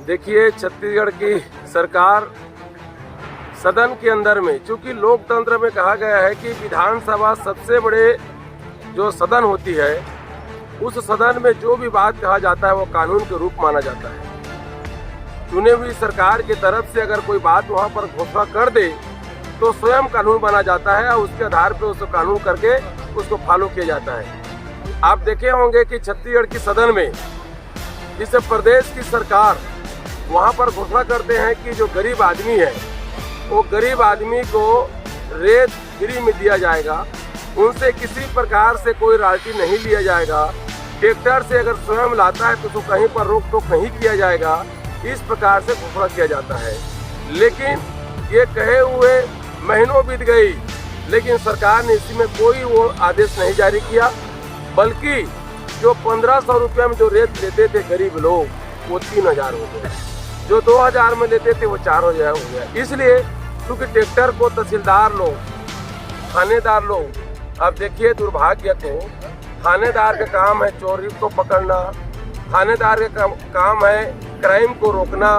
देखिए, छत्तीसगढ़ की सरकार सदन के अंदर में, चूंकि लोकतंत्र में कहा गया है कि विधानसभा सबसे बड़े जो सदन होती है, उस सदन में जो भी बात कहा जाता है वो कानून के रूप माना जाता है। चुने हुई सरकार की तरफ से अगर कोई बात वहां पर घोषणा कर दे तो स्वयं कानून बना जाता है और उसके आधार पर उसको कानून करके उसको फॉलो किया जाता है। आप देखे होंगे कि छत्तीसगढ़ की सदन में जिस प्रदेश की सरकार वहां पर घोषणा करते हैं कि जो गरीब आदमी है वो गरीब आदमी को रेत फ्री में दिया जाएगा, उनसे किसी प्रकार से कोई रॉयल्टी नहीं लिया जाएगा, ट्रैक्टर से अगर स्वयं लाता है तो उसको कहीं पर रोक टोक नहीं किया जाएगा, इस प्रकार से घोषणा किया जाता है। लेकिन ये कहे हुए महीनों बीत गई, लेकिन सरकार ने इसी में कोई वो आदेश नहीं जारी किया, बल्कि जो 1500 रुपये में जो रेत लेते थे गरीब लोग वो 3000 हो गया, जो 2000 में लेते थे वो 4000 हो गया। इसलिए क्योंकि ट्रैक्टर को तहसीलदार लोग, थानेदार लोग, अब देखिए दुर्भाग्य को, थानेदार का काम है चोरी को पकड़ना, थानेदार का काम है क्राइम को रोकना,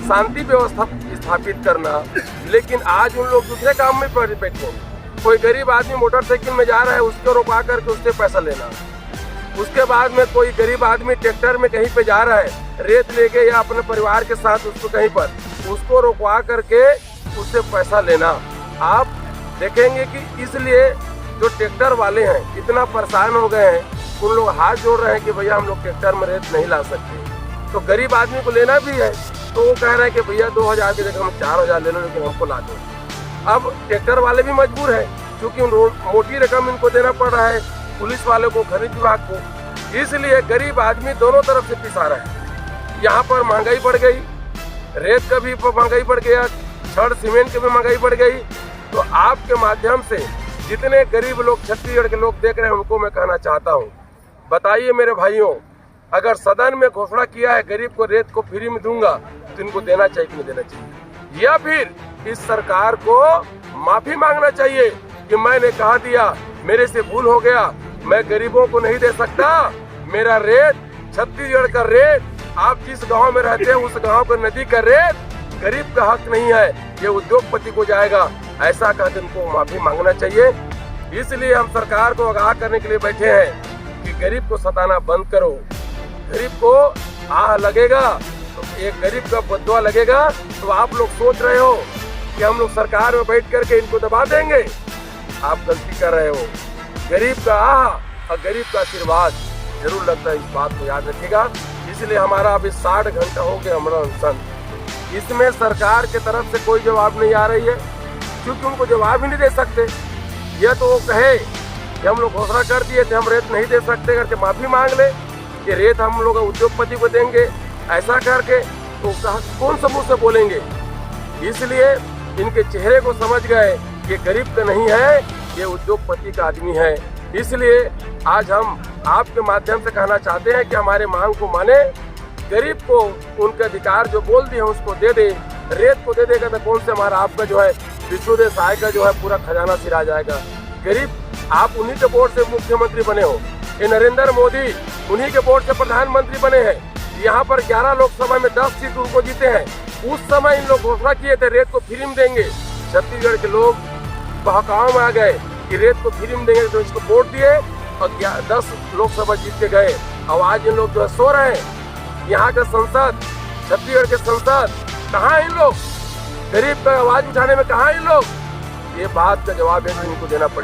शांति व्यवस्था स्थापित करना, लेकिन आज उन लोग दूसरे काम में बैठे। कोई गरीब आदमी मोटरसाइकिल में जा रहा है, उसको रुका करके उससे पैसा लेना, उसके बाद में कोई गरीब आदमी ट्रैक्टर में कहीं पे जा रहा है रेत लेके या अपने परिवार के साथ उसको कहीं पर, उसको रुकवा करके उससे पैसा लेना। आप देखेंगे कि इसलिए जो ट्रैक्टर वाले हैं इतना परेशान हो गए हैं, उन लोग हाथ जोड़ रहे हैं कि भैया हम लोग ट्रैक्टर में रेत नहीं ला सकते। तो गरीब आदमी को लेना भी है तो वो कह रहे हैं कि भैया 2000 की जगह हम 4000 ले लो, लेकिन हमको ला दो। अब ट्रैक्टर वाले भी मजबूर है क्योंकि मोटी रकम इनको देना पड़ रहा है, पुलिस वाले को, खनिज विभाग को, इसलिए गरीब आदमी दोनों तरफ से पिसा रहा है। यहाँ पर महंगाई बढ़ गई, रेत का भी महंगाई बढ़ गया, छड़ सीमेंट की भी महंगाई बढ़ गई। तो आपके माध्यम से जितने गरीब लोग छत्तीसगढ़ के लोग देख रहे हैं उनको मैं कहना चाहता हूँ, बताइए मेरे भाइयों, अगर सदन में घोषणा किया है गरीब को रेत को फ्री में दूंगा तो इनको देना चाहिए कि नहीं देना चाहिए, या फिर इस सरकार को माफी मांगना चाहिए कि मैंने कहा दिया, मेरे से भूल हो गया, मैं गरीबों को नहीं दे सकता, मेरा रेत, छत्तीसगढ़ का रेत, आप जिस गांव में रहते हैं उस गांव का नदी का रेत गरीब का हक नहीं है, ये उद्योगपति को जाएगा, ऐसा कहकर उनको माफी मांगना चाहिए। इसलिए हम सरकार को आगाह करने के लिए बैठे हैं कि गरीब को सताना बंद करो। गरीब को आह लगेगा तो एक गरीब का बदुआ लगेगा, तो आप लोग सोच रहे हो कि हम लोग सरकार में बैठ करके इनको दबा देंगे, आप गलती कर रहे हो। गरीब का आह और गरीब का आशीर्वाद जरूर लगता है, इस बात को याद रखिएगा। इसलिए हमारा अभी 60 घंटा हो गया हमारा अनशन, इसमें सरकार की तरफ से कोई जवाब नहीं आ रही है, क्योंकि उनको जवाब ही नहीं दे सकते। यह तो वो कहे कि हम लोग घोषणा कर दिए थे हम रेत नहीं दे सकते, करके माफी मांग ले कि रेत हम लोग उद्योगपति को देंगे, ऐसा करके तो कौन सबूत से बोलेंगे। इसलिए इनके चेहरे को समझ गए कि गरीब का नहीं है, ये उद्योगपति का आदमी है। इसलिए आज हम आपके माध्यम से कहना चाहते हैं कि हमारे मांग को माने, गरीब को उनके अधिकार जो बोल दिए उसको दे दे। रेत को दे देगा तो कौन से हमारा आपका जो है विश्वोदय सहाय का जो है पूरा खजाना सिरा जाएगा। गरीब, आप उन्हीं के वोट से मुख्यमंत्री बने हो, ये नरेंद्र मोदी उन्हीं के वोट से प्रधानमंत्री बने हैं। यहाँ पर 11 लोकसभा में 10 सीट उनको जीते हैं। उस समय इन लोग घोषणा किए थे रेत को फ्री में देंगे, छत्तीसगढ़ के लोग बहकाव में आ गए कि रेत को फ्री में देंगे, तो इसको वोट दिए और 10 लोकसभा जीत के गए। अब आज इन लोग जो है सो रहे हैं। यहाँ का संसद, छत्तीसगढ़ के संसद, कहाँ है इन लोग? गरीब का आवाज उठाने में कहाँ है इन लोग? ये बात का जवाब इनको देना पड़ेगा।